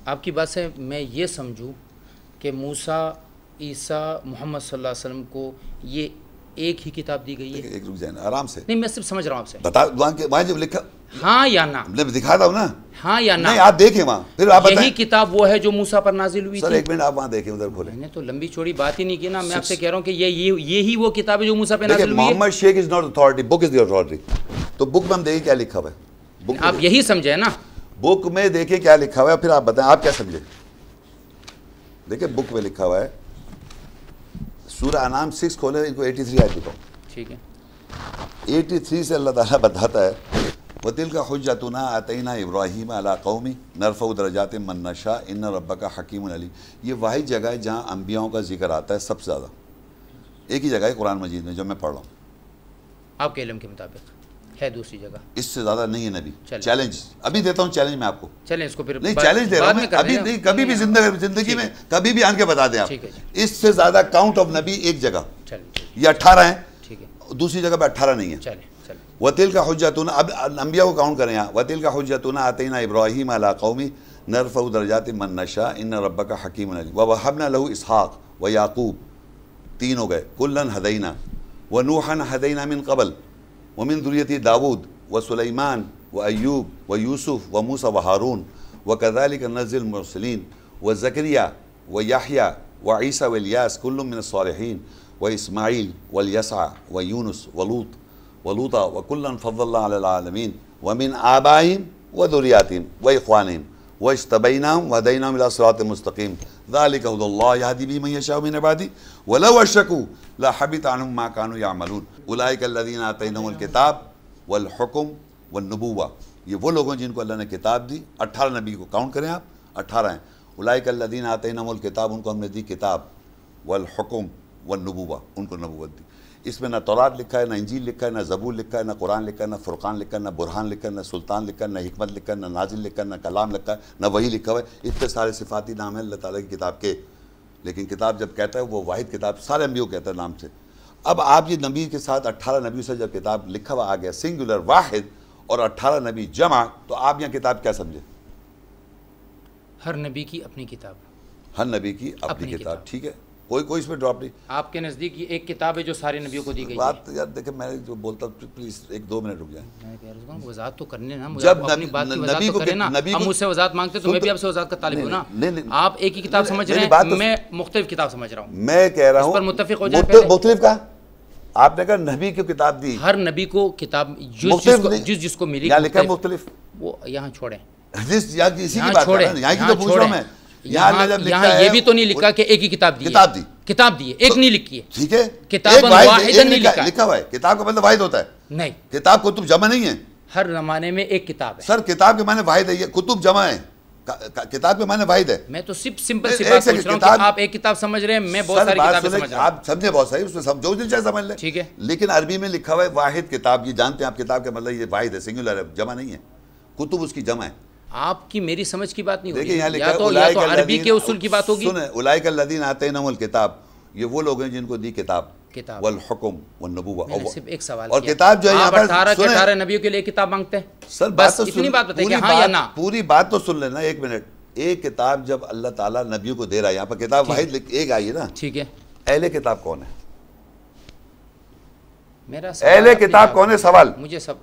آپ کی بات سے میں یہ سمجھوں کہ موسیٰ، عیسیٰ، محمد صلی اللہ علیہ وسلم کو یہ ایک ہی کتاب دی گئی ہے؟ ایک رک جائیں آرام سے، نہیں میں صرف سمجھ رہا ہوں آپ سے، بتا وہاں جب لکھا ہاں یا نہ، میں دکھاتا ہوں نا، ہاں یا نہ، نہیں آپ دیکھیں وہاں پھر آپ یہی بتائیں. کتاب وہ ہے جو موسیٰ پر نازل ہوئی سر تھی؟ ایک منٹ آپ وہاں دیکھیں، ادھر کھولیں. میں نے تو لمبی چوڑی بات ہی نہیں کی نا، میں آپ سے کہہ رہا ہوں کہ یہی وہ کتاب ہے جو موسیٰ پہ دیکھیں نازل ہوئی ہے. محمد شیخ is not authority, book is the authority. تو بک میں ہم دیکھیں کیا لکھا ہوا ہے، آپ یہی سمجھے نا، بک میں دیکھیں کیا لکھا ہوا ہے، پھر آپ بتائیں آپ کیا سمجھے. دیکھیں بک میں لکھا ہوا ہے، سورہ انعام 6 کھولیں، ان کو 83 آیت دکھاؤ. ٹھیک ہے، 83 سے اللہ تعالیٰ بتاتا ہے وَتِلْكَ حُجَّتُنَا آتَيْنَا إِبْرَاهِيمَ عَلَىٰ قَوْمِ نَرْفَعُ دَرَجَاتٍ مَن نَّشَاءُ إِنَّ رَبَّكَ حَكِيمٌ عَلِيمٌ. یہ واحد جگہ ہے جہاں انبیاؤں کا ذکر آتا ہے سب سے زیادہ، ایک ہی جگہ ہے قرآن مجید میں جو میں پڑھ رہا ہوں. آپ کے علم کے مطابق ہے دوسری جگہ؟ اس سے زیادہ نہیں ہے نبی. چیلنج ابھی دیتا ہوں، چیلنج میں آپ کو، چلیں اس کو پھر نہیں چیلنج دے رہا ہوں میں ابھی نہیں، کبھی بھی زندگی میں کبھی بھی آن کے بتا دیں آپ. اس سے زیادہ کاؤنٹ آف نبی ایک جگہ، یہ 18 ہیں، دوسری جگہ پہ 18 نہیں ہے. وَتِلْكَ حُجَّتُنَا، اب انبیاء کو کاؤنٹ کریں یہاں. وَتِلْكَ حُجَّتُنَا آتَيْنَا إِبْرَاهِيمَ عَلَىٰ قَوْمِ نَرْفَعُ دَرَجَاتٍ مَن نَّشَاءُ إِنَّ رَبَّكَ حَكِيمٌ عَلِيمٌ. وَوَهَبْنَا لَهُ إِسْحَاقَ وَيَعْقُوبَ، 3 ہو گئے. كُلًّا هَدَيْنَا وَنُوحًا هَدَيْنَا مِن قَبْلُ وَمِن ذُرِّيَّتِ داود وسليمان وأيوب ويوسف وموسى وهارون وكذلك نجزي المرسلين وزكريا ويحيى وعيسى والياس كل من الصالحين وإسماعيل واليسع ويونس ولوطا وكلا فضلنا على العالمين ومن آبائهم وذرياتهم وإخوانهم واجتبيناهم وهديناهم إلى صراط مستقيم ذلك هدى الله يهدي به من يشاء من عباده ولو أشركوا لحبط عنهم ما كانوا يعملون أولئك الذين آتيناهم الكتاب والحکم والنبوہ. یہ وہ لوگ ہیں جن کو اللہ نے کتاب دی. 18 نبی کو کاؤنٹ کریں آپ، 18 ہیں. اولئک الذین آتیناہم الکتاب، ان کو ہم نے دی کتاب، والحکم والنبوہ، ان کو نبوت دی. اس میں نہ تورات لکھا ہے، نہ انجیل لکھا ہے، نہ زبور لکھا ہے، نہ قرآن لکھا ہے، نہ فرقان لکھا ہے، نہ برہان لکھا ہے، نہ سلطان لکھا ہے، نہ حکمت لکھا ہے، نہ نازل لکھا ہے، نہ کلام لکھا ہے، نہ وحی لکھا ہوا ہے. اتنے سارے صفاتی نام ہیں اللہ تعالیٰ کی کتاب کے. لیکن کتاب جب کہتا ہے وہ واحد کتاب سارے انبیاء کو کہتا ہے نام سے. اب آپ یہ نبی کے ساتھ 18 نبیوں سے جب کتاب لکھا ہوا آ گیا سنگولر واحد اور 18 نبی جمع، تو آپ یہاں کتاب کیا سمجھے؟ ہر نبی کی اپنی کتاب، ہر نبی کی اپنی کتاب. ٹھیک ہے، کوئی اس میں ڈراپ نہیں. آپ کے نزدیک یہ ایک کتاب ہے جو سارے نبیوں کو دی گئی ہے. بات یار دیکھیں، میں جو بولتا ہوں پلیز 1-2 منٹ رک جائیں. میں کہہ رہا ہوں وضاحت تو کرنے نا، جب اپنی بات کی وضاحت تو کریں نا. ہم مجھ سے وضاحت مانگتے تو میں بھی آپ سے وضاحت کا طالب ہوں نا. آپ ایک ہی کتاب سمجھ رہے ہیں، میں مختلف کتاب سمجھ رہا ہوں. میں کہہ رہا ہوں اس پر متفق ہو جائیں. مختلف کا آپ نے کہا نبی کی کتاب دی، ہر نبی کو کتاب جس کو ملی، یہاں لکھا ہے مختلف، وہ یہاں چھوڑیں، اسی کی بات کر رہا ہوں، یہاں کی تو پوچھ رہا ہوں میں. یہاں یہ بھی تو نہیں لکھا کہ ایک ہی کتاب دی ہے، ایک نہیں لکھی ہے. ٹھیک ہے، کتاب واحد نہیں لکھا ہوا ہے. کتاب کا مطلب واحد ہوتا ہے نہیں، کتاب کتب جمع نہیں ہے. ہر زمانے میں ایک کتاب ہے. سر کتاب کے معنی واحد ہے، یہ کتب جمع ہے، کتاب کے معنی واحد ہے. میں تو صرف سمپل سی بات پوچھ رہا ہوں کہ آپ ایک کتاب سمجھ رہے ہیں، میں بہت ساری کتابیں سمجھ رہا ہوں. آپ سمجھے بہت ساری، اس میں جو دل چاہے سمجھ لیں. ٹھیک ہے، لیکن عربی میں لکھا ہوا ہے واحد کتاب. یہ جانتے ہیں آپ کتاب کا مطلب یہ واحد ہے، سنگولر ہے، جمع نہیں ہے. کتب اس کی جمع ہے. آپ کی میری سمجھ کی بات نہیں ہوگی، دیکھیں یہاں لکھا یا ہے تو عربی کے اصول کی بات ہوگی. سنیں، اولئک الذین آتیناہم الکتاب، یہ وہ لوگ ہیں جن کو دی کتاب والحکم والنبوہ. میں نے صرف ایک سوال اور کتاب جو ہے یہاں پر 18 نبیوں کے لیے کتاب مانگتے ہیں. سر بس اتنی بات بتائیں کہ ہاں یا نہ. پوری بات تو سن لینا 1 منٹ. ایک کتاب جب اللہ تعالیٰ نبیوں کو دے رہا ہے، یہاں پر کتاب واحد ایک آئی ہے نا. ٹھیک ہے، اہل کتاب کون ہے؟ میرا اہل کتاب کون ہے؟ سوال. مجھے سب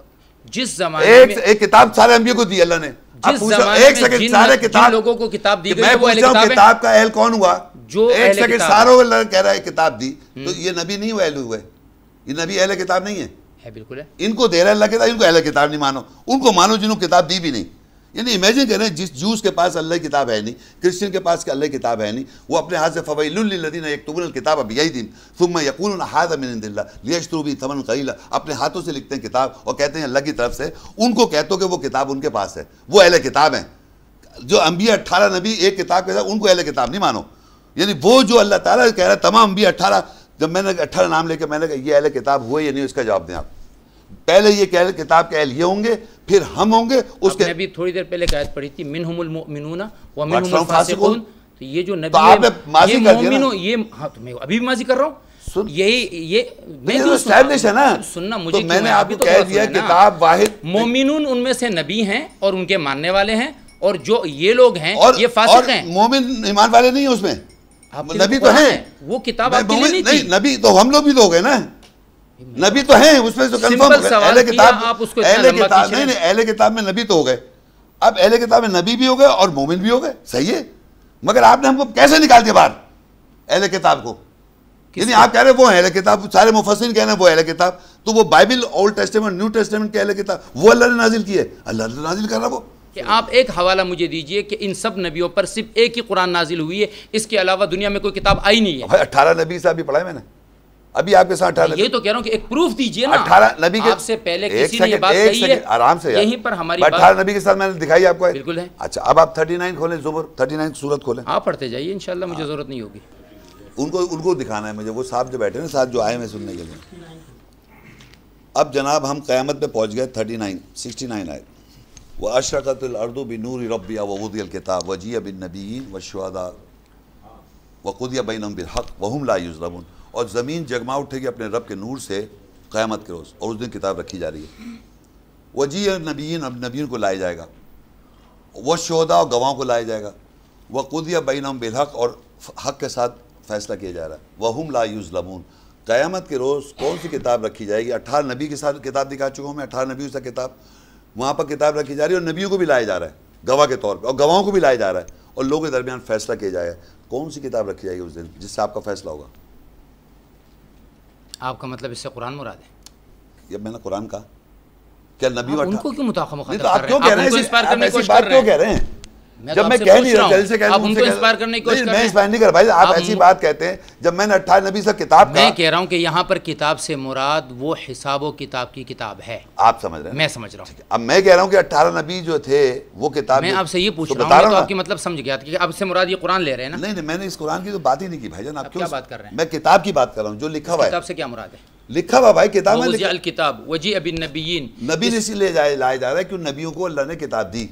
جس زمانے میں ایک کتاب سارے انبیاء کو دی اللہ نے. جس زمانے میں جن لوگوں کو کتاب دی گئی میں پوچھ رہا ہوں کتاب کا اہل کون ہوا؟ جو ایک سیکنڈ ساروں کو اللہ کہہ رہا ہے کتاب دی، تو یہ نبی نہیں ہوا اہل ہوئے، یہ نبی اہل کتاب نہیں ہے. بالکل ہے. ان کو دے رہا ہے اللہ کتاب، ان کو اہل کتاب نہیں مانو، ان کو مانو جنہوں کو کتاب دی بھی نہیں. یعنی امیجن کریں جس جوز کے پاس اللہ کی کتاب ہے نہیں، کرسچن کے پاس اللہ کی کتاب ہے نہیں، وہ اپنے ہاتھ سے فویل للذین یکتبون الکتاب بایدیہم ثم یقولون ھذا من عند اللہ لیشتروا بہ ثمنا قلیلا. اپنے ہاتھوں سے لکھتے ہیں کتاب اور کہتے ہیں اللہ کی طرف سے. ان کو کہتے ہو کہ وہ کتاب ان کے پاس ہے، وہ اہل کتاب ہیں. جو انبیاء 18 نبی ایک کتاب کے ساتھ، ان کو اہل کتاب نہیں مانو. یعنی وہ جو اللہ تعالیٰ کہہ رہا ہے تمام انبیاء 18، جب میں نے 18 نام لے کے میں نے کہا یہ اہل کتاب ہوئے یا نہیں، اس کا جواب دیں آپ. پہلے یہ کہ اہل کتاب کے اہل یہ ہوں گے، پھر ہم ہوں گے. اس کے نبی تھوڑی دیر پہلے آیت پڑھی تھی منہم المؤمنون ومنہم الفاسقون. تو یہ جو نبی ہے یہ مومن، یہ ہاں تو میں ابھی بھی ماضی کر رہا ہوں. یہ میں جو اسٹیبلش ہے نا، سننا مجھے میں نے آپ کو کہہ دیا کتاب واحد. مومنون ان میں سے نبی ہیں اور ان کے ماننے والے ہیں، اور جو یہ لوگ ہیں یہ فاسق ہیں. مومن ایمان والے نہیں ہیں اس میں, نبی تو ہیں, وہ کتاب آپ کے لیے نہیں تھی. نبی تو ہم لوگ بھی تو ہو گئے نا, نبی تو ہیں اس میں تو کنفرم ہو گئے. اہل کتاب میں نبی تو ہو گئے, اب اہل کتاب میں نبی بھی ہو گئے اور مومن بھی ہو گئے, صحیح ہے, مگر آپ نے ہم کو کیسے نکال دیا باہر اہل کتاب کو؟ یعنی آپ کہہ رہے وہ اہل کتاب, سارے مفسرین کہہ رہے ہیں وہ اہل کتاب, تو وہ Bible old testament new testament کے اہل کتاب وہ اللہ نے نازل کی ہے, اللہ نے نازل کر رہا وہ. کہ آپ ایک حوالہ مجھے دیجئے کہ ان سب نبیوں پر صرف ایک ہی قرآن نازل ہوئی ہے, اس کے علاوہ دنیا میں کوئی کتاب آئی نہیں ہے. 18 نبی سے ابھی پڑھا ہے میں نے, ابھی آپ کے ساتھ 18 یہ تو کہہ رہا ہوں کہ ایک پروف دیجئے نا. 18 نبی کے آپ سے پہلے کسی نے یہ بات کہی ہے آرام سے, یہیں پر ہماری بات 18 نبی کے ساتھ میں نے دکھائی آپ کو. بالکل ہے. اچھا اب آپ 39 کھولیں, زبر 39 سورت کھولیں, آپ پڑھتے جائیے, انشاءاللہ مجھے ضرورت نہیں ہوگی. ان کو دکھانا ہے مجھے, وہ صاحب جو بیٹھے ہیں ساتھ جو آئے ہیں سننے کے لیے. اب جناب ہم قیامت پہ پہنچ گئے 69 آئے. وَأَشْرَقَتِ الْأَرْضُ بِنُورِ رَبِّهَا وَوُضِعَ الْكِتَابُ وَجِيءَ بِالنَّبِيِّينَ وَالشُّهَدَاءِ وَقُضِيَ بَيْنَهُم بِالْحَقِّ وَهُمْ لَا يُظْلَمُونَ. اور زمین جگما اٹھے گی اپنے رب کے نور سے قیامت کے روز, اور اس دن کتاب رکھی جا رہی ہے. وَجِيءَ النَّبِيِّينَ, اب نبیوں کو لائے جائے گا, وَالشُّهَدَاء, اور گواہوں کو لائے جائے گا, وَقُضِيَ بَيْنَهُم بِالْحَقِّ, اور حق کے ساتھ فیصلہ کیا جا رہا ہے. وَهُمْ لَا يُظْلَمُونَ. قیامت کے روز کون سی کتاب رکھی جائے گی؟ 18 نبی کے ساتھ کتاب دکھا چکا ہوں میں, 18 نبیوں سے کتاب, وہاں پر کتاب رکھی جا رہی ہے, اور نبیوں کو بھی لایا جا رہا ہے گواہ کے طور پہ, اور گواہوں کو بھی لایا جا رہا ہے, اور لوگوں کے درمیان فیصلہ کیا جائے گا. کون سی کتاب رکھی جائے گی اس دن جس سے آپ کا فیصلہ ہوگا؟ آپ کا مطلب اس سے قرآن مراد ہے؟ یہ میں نے قرآن کہا, کیا نبی ان کو کیوں مخاطب کر رہے ہیں؟ بات کیوں کہہ رہے ہیں جب میں کہہ نہیں رہا, دل سے آپ ان کو انسپائر کرنے کی کوشش کر رہے ہیں. میں انسپائر نہیں کر بھائی, آپ ایسی بات کہتے ہیں جب میں نے 18 نبی سے کتاب میں کہہ رہا ہوں کہ یہاں پر کتاب سے مراد وہ حساب و کتاب کی کتاب ہے. آپ سمجھ رہے ہیں, میں سمجھ رہا ہوں. اب میں کہہ رہا ہوں کہ 18 نبی جو تھے وہ کتاب, میں آپ سے یہ پوچھ رہا ہوں, تو آپ کی مطلب سمجھ گیا کہ اب سے مراد یہ قرآن لے رہے ہیں نا؟ نہیں میں نے اس قرآن کی تو بات ہی نہیں کی بھائی جان. آپ کیا بات کر رہے ہیں؟ میں کتاب کی بات کر رہا ہوں جو لکھا ہوا ہے. کتاب سے کیا مراد ہے؟ لکھا ہوا بھائی کتاب میں, وَوُضِعَ الْكِتَابُ وَجِيءَ بِالنَّبِيِّينَ, نبی نے اسی لیے لایا جا رہا ہے کیوں نبیوں کو اللہ نے کتاب دی,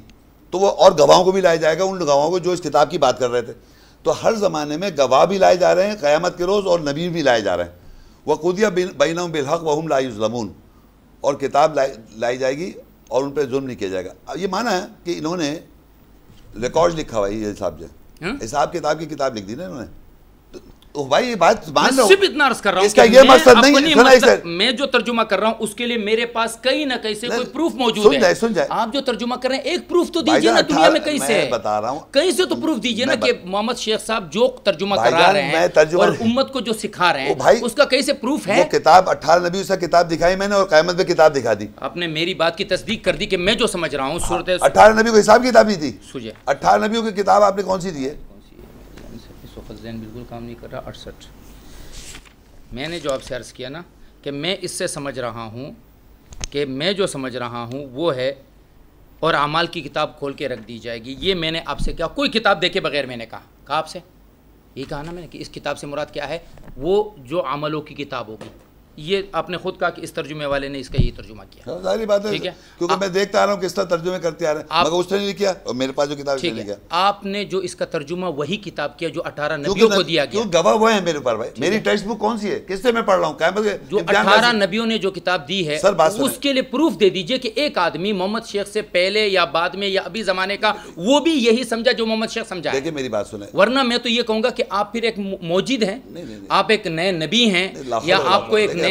تو وہ اور گواہوں کو بھی لایا جائے گا, ان گواہوں کو جو اس کتاب کی بات کر رہے تھے. تو ہر زمانے میں گواہ بھی لائے جا رہے ہیں قیامت کے روز, اور نبی بھی لائے جا رہے ہیں. وَقُضِيَ بَيْنَهُم بِالْحَقِّ وَهُمْ لَا يُظْلَمُونَ, اور کتاب لائی جائے گی اور ان پہ ظلم نہیں کیا جائے گا. اب یہ مانا ہے کہ انہوں نے ریکارڈ لکھا ہوا ہے, یہ حساب جو ہے حساب کتاب کی کتاب لکھ دی نا انہوں نے. تو بھائی یہ بات مان لو, صرف اتنا عرض کر رہا ہوں اس کا یہ مقصد نہیں, میں جو ترجمہ کر رہا ہوں اس کے لیے میرے پاس کہیں نہ کہیں سے کوئی پروف موجود ہے. سن جائے, آپ جو ترجمہ کر رہے ہیں ایک پروف تو دیجئے نا, دنیا میں کہیں سے بتا رہا ہوں, کہیں سے تو پروف دیجئے نا کہ محمد شیخ صاحب جو ترجمہ کرا رہے ہیں اور امت کو جو سکھا رہے ہیں اس کا کہیں سے پروف ہے. وہ کتاب 18 نبیوں سے کتاب دکھائی میں نے, اور قیامت میں کتاب دکھا دی. آپ نے میری بات کی تصدیق کر دی کہ میں جو سمجھ رہا ہوں صورت 18 نبیوں کو حساب کتاب نہیں تھی. 18 نبیوں کی کتاب آپ نے کون سی دی ہے؟ ذہن بالکل کام نہیں کر رہا. 68 میں نے جو آپ سے عرض کیا نا کہ میں اس سے سمجھ رہا ہوں کہ میں جو سمجھ رہا ہوں وہ ہے, اور اعمال کی کتاب کھول کے رکھ دی جائے گی. یہ میں نے آپ سے کیا کوئی کتاب دیکھے بغیر میں نے کہا آپ سے یہ کہا نا میں نے کہ اس کتاب سے مراد کیا ہے, وہ جو عملوں کی کتاب ہوگی. یہ آپ نے خود کہا کہ اس ترجمے والے نے اس کا یہ ترجمہ کیا. ظاہری بات ہے, کیونکہ میں دیکھتا آ رہا ہوں کس طرح ترجمے کرتے آ رہے ہیں, مگر اس نے نہیں کیا, اور میرے پاس جو کتاب ہے نہیں کیا. آپ نے جو اس کا ترجمہ وہی کتاب کیا جو 18 نبیوں کو دیا گیا. گواہ وہ ہیں میرے اوپر بھائی, میری ٹیکسٹ بک کون سی ہے, کس سے میں پڑھ رہا ہوں؟ جو 18 نبیوں نے جو کتاب دی ہے اس کے لیے پروف دے دیجئے کہ ایک آدمی محمد شیخ سے پہلے یا بعد میں یا ابھی زمانے کا وہ بھی یہی سمجھا جو محمد شیخ سمجھا. دیکھیں میری بات سنیں, ورنہ میں تو یہ کہوں گا کہ آپ پھر ایک موجد ہیں, آپ ایک نئے نبی ہیں, یا آپ کو ایک نئے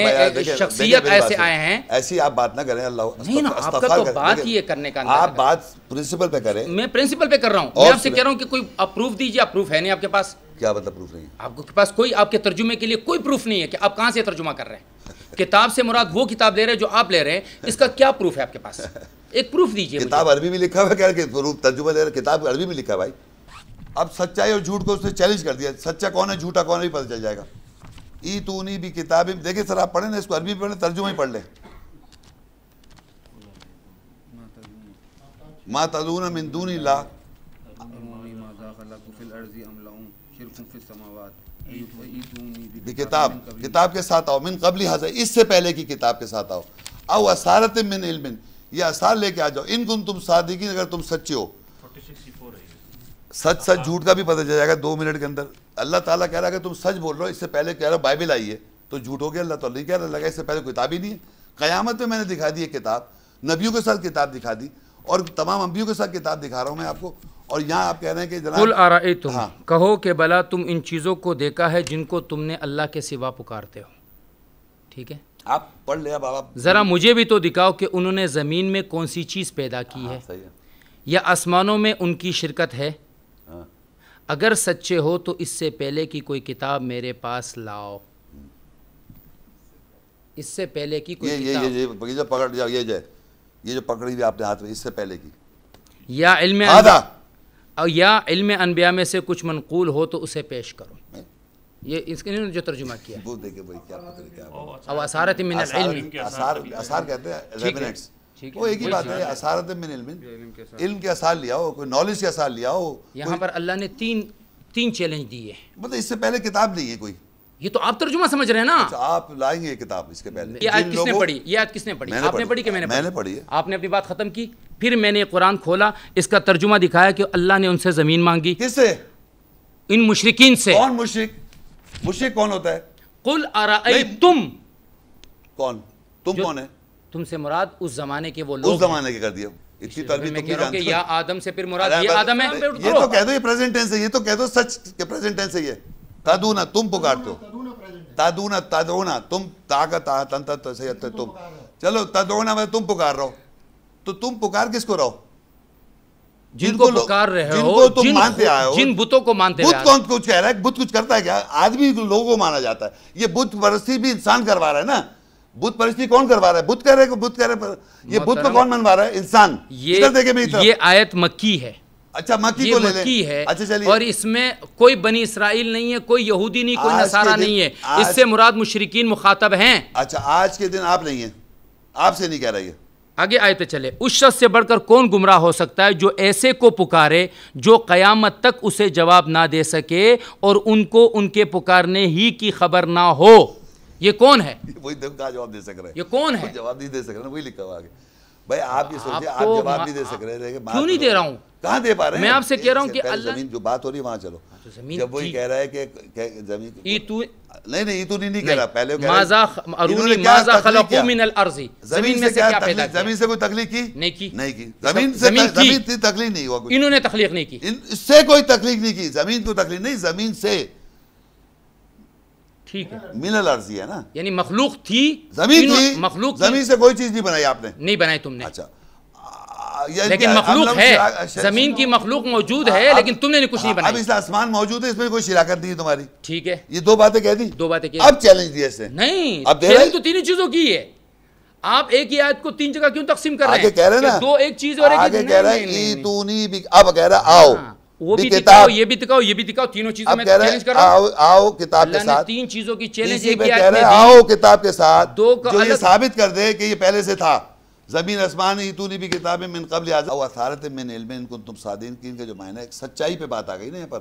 شخصیت ایسے آئے ہیں. ایسی آپ بات نہ کریں, اللہ نہیں نا, آپ کا تو بات ہی یہ کرنے کا, آپ بات پرنسپل پہ کریں. میں پرنسپل پہ کر رہا ہوں, میں آپ سے کہہ رہا ہوں کہ کوئی آپ پروف دیجئے. آپ پروف ہے نہیں آپ کے پاس. کیا مطلب پروف نہیں ہے آپ کے پاس؟ کوئی آپ کے ترجمے کے لیے کوئی پروف نہیں ہے کہ آپ کہاں سے ترجمہ کر رہے ہیں. کتاب سے مراد وہ کتاب لے رہے ہیں جو آپ لے رہے ہیں, اس کا کیا پروف ہے آپ کے پاس؟ ایک پروف دیجئے. کتاب عربی میں لکھا ہوا ہے, کیا کہ ترجمہ لے رہے, کتاب عربی میں لکھا ہے بھائی. اب سچائی اور جھوٹ کو اس نے چیلنج کر دیا, سچا کون ہے جھوٹا کون ہے بھی پتہ چل جائے گا. ایتونی بھی کتاب, دیکھیں سر آپ پڑھیں نا اس کو, عربی پڑھیں, ترجمہ ہی پڑھ لیں. ما تدعون من دون اللہ, کتاب کے ساتھ آؤ, من قبل حاضر, اس سے پہلے کی کتاب کے ساتھ آؤ, او اسارت من علم, یہ اثار لے کے آ جاؤ, ان کنتم صادقین, اگر تم سچے ہو. سچ جھوٹ کا بھی پتہ چل جائے گا 2 منٹ کے اندر. اللہ تعالیٰ کہہ رہا ہے کہ تم سچ بول رہے ہو, اس سے پہلے کہہ رہا ہو بائبل آئی ہے تو جھوٹ ہو گیا. اللہ تعالیٰ کہہ رہا لگا اس سے پہلے کوئی کتاب ہی نہیں ہے. قیامت میں نے دکھا دی یہ کتاب, نبیوں کے ساتھ کتاب دکھا دی, اور تمام انبیوں کے ساتھ کتاب دکھا رہا ہوں میں آپ کو. اور یہاں آپ کہہ رہے ہیں کہ جناب قل ارأیتم، کہو کہ بلا تم ان چیزوں کو دیکھا ہے جن کو تم نے اللہ کے سوا پکارتے ہو. ٹھیک ہے، آپ پڑھ لیا بابا. ذرا مجھے بھی تو دکھاؤ کہ انہوں نے زمین میں کون سی چیز پیدا کی ہے، یا آسمانوں میں ان کی شرکت ہے. اگر سچے ہو تو اس سے پہلے کی کوئی کتاب میرے پاس لاؤ. اس سے پہلے کی کوئی کتاب، یہ جو پکڑ جاؤ، یہ جو پکڑی ہوئی آپ نے ہاتھ میں، اس سے پہلے کی، یا علم انبیاء میں سے کچھ منقول ہو تو اسے پیش کرو. یہ اس کے جو ترجمہ کیا وہ دیکھیں بھائی کیا پتہ کیا او اثارت من العلم، اثار کہتے ہیں ریمنٹس. وہ ایک ہی بات ہے، اثارت من علم، علم کے اثار لیا ہو، کوئی نالج کے اثار لیا ہو. یہاں پر اللہ نے تین چیلنج دیے. مطلب اس سے پہلے کتاب نہیں ہے کوئی. یہ تو آپ ترجمہ سمجھ رہے ہیں نا. آپ لائیں گے یہ کتاب اس کے پہلے. یہ آیت کس نے پڑھی؟ یہ آیت کس نے پڑھی؟ آپ نے پڑھی کہ میں نے پڑھی؟ آپ نے اپنی بات ختم کی، پھر میں نے قرآن کھولا، اس کا ترجمہ دکھایا کہ اللہ نے ان سے زمین مانگی. کس سے؟ ان مشرکین سے. کون مشرک؟ مشرک کون ہوتا ہے؟ قل ارأیتم. کون؟ تم کون ہے؟ تم سے مراد اس زمانے کے وہ لوگ. اس زمانے کے کر دیا. اتنی تربیت میں کہہ رہا ہوں کہ یا آدم سے، پھر مراد یہ آدم ہے. یہ تو کہہ دو، یہ پریزنٹ ٹینس ہے. یہ تو کہہ دو سچ کہ پریزنٹ ٹینس ہے. یہ تدونا، تم پکارتے ہو. تدعونا، تم طاقت تنت سیت تم. چلو تدعونا میں تم پکار رہو، تو تم پکار کس کو رہو؟ جن کو پکار رہے ہو، جن کو تم مانتے آئے ہو. جن بتوں کو مانتے بت کون کچھ کہہ رہا ہے؟ بت کچھ کرتا ہے کیا؟ آدمی لوگوں کو مانا جاتا ہے. یہ بت پرستی بھی انسان کروا رہا ہے نا. بت پرستی کون کروا رہا ہے؟ بت کہہ رہے یہ بت کو کون منوا رہا ہے؟ انسان. یہ آیت مکی ہے. اچھا مکی کو لے لیں. مکی ہے. اچھا چلیے. اور اس میں کوئی بنی اسرائیل نہیں ہے، کوئی یہودی نہیں، کوئی نصارہ نہیں ہے. اس سے مراد مشرکین مخاطب ہیں. اچھا آج کے دن آپ نہیں ہیں، آپ سے نہیں کہہ رہی ہے. آگے آیت چلے. اس شخص سے بڑھ کر کون گمراہ ہو سکتا ہے جو ایسے کو پکارے جو قیامت تک اسے جواب نہ دے سکے اور ان کو ان کے پکارنے ہی کی خبر نہ ہو. یہ کون ہے؟ وہی کہاں جواب دے سک رہے ہیں. یہ کون ہے؟ جواب نہیں دے سک رہے، وہی لکھا ہوا آگے. بھائی آپ یہ سوچیں، آپ جواب نہیں دے سک رہے. کیوں نہیں دے رہا ہوں؟ کہاں دے پا رہے ہیں؟ میں آپ سے کہہ رہا ہوں کہ اللہ زمین جو بات ہو رہی ہے وہاں چلو. جب وہی کہہ رہا ہے کہ زمین نہیں تو نہیں کہہ رہا. پہلے ماذا خلقوا من الارض، زمین میں سے کیا پیدا کیا؟ زمین سے کوئی تخلیق کی؟ نہیں کی. زمین سے تخلیق نہیں ہوا. انہوں نے تخلیق نہیں کی. اس سے کوئی تخلیق نہیں کی. زمین کو تخلیق نہیں، زمین سے. ٹھیک ہے، من الارض ہے نا، یعنی مخلوق تھی. زمین تھی، مخلوق. زمین سے کوئی چیز نہیں بنائی آپ نے. نہیں بنائی تم نے. اچھا لیکن مخلوق ہے، زمین کی مخلوق موجود ہے، لیکن تم نے کچھ نہیں بنائی. اب اس آسمان موجود ہے، اس میں کوئی شراکت نہیں ہے تمہاری. ٹھیک ہے، یہ دو باتیں کہہ دی. دو باتیں کہہ. اب چیلنج دیا اس سے. نہیں، اب چیلنج تو تین چیزوں کی ہے. آپ ایک ہی آیت کو تین جگہ کیوں تقسیم کر رہے ہیں؟ آگے کہہ رہے نا، دو ایک چیز اور ایک آگے کہہ رہا ہے ایتونی بھی. اب کہہ رہا آؤ، وہ بھی دکھاؤ، یہ بھی دکھاؤ، یہ بھی دکھاؤ. تینوں چیزوں میں چیلنج کر رہا ہوں. آؤ کتاب کے ساتھ. تین چیزوں کی چیلنج ایک ہی آیت میں دی. آؤ کتاب کے ساتھ جو یہ ثابت کر دے کہ یہ پہلے سے تھا. زمین آسمان ایتونی بھی کتاب من قبل او اثارت من علم ان کنتم صادقین. ان کے جو معنی ہے، سچائی پہ بات آ گئی نا یہاں پر.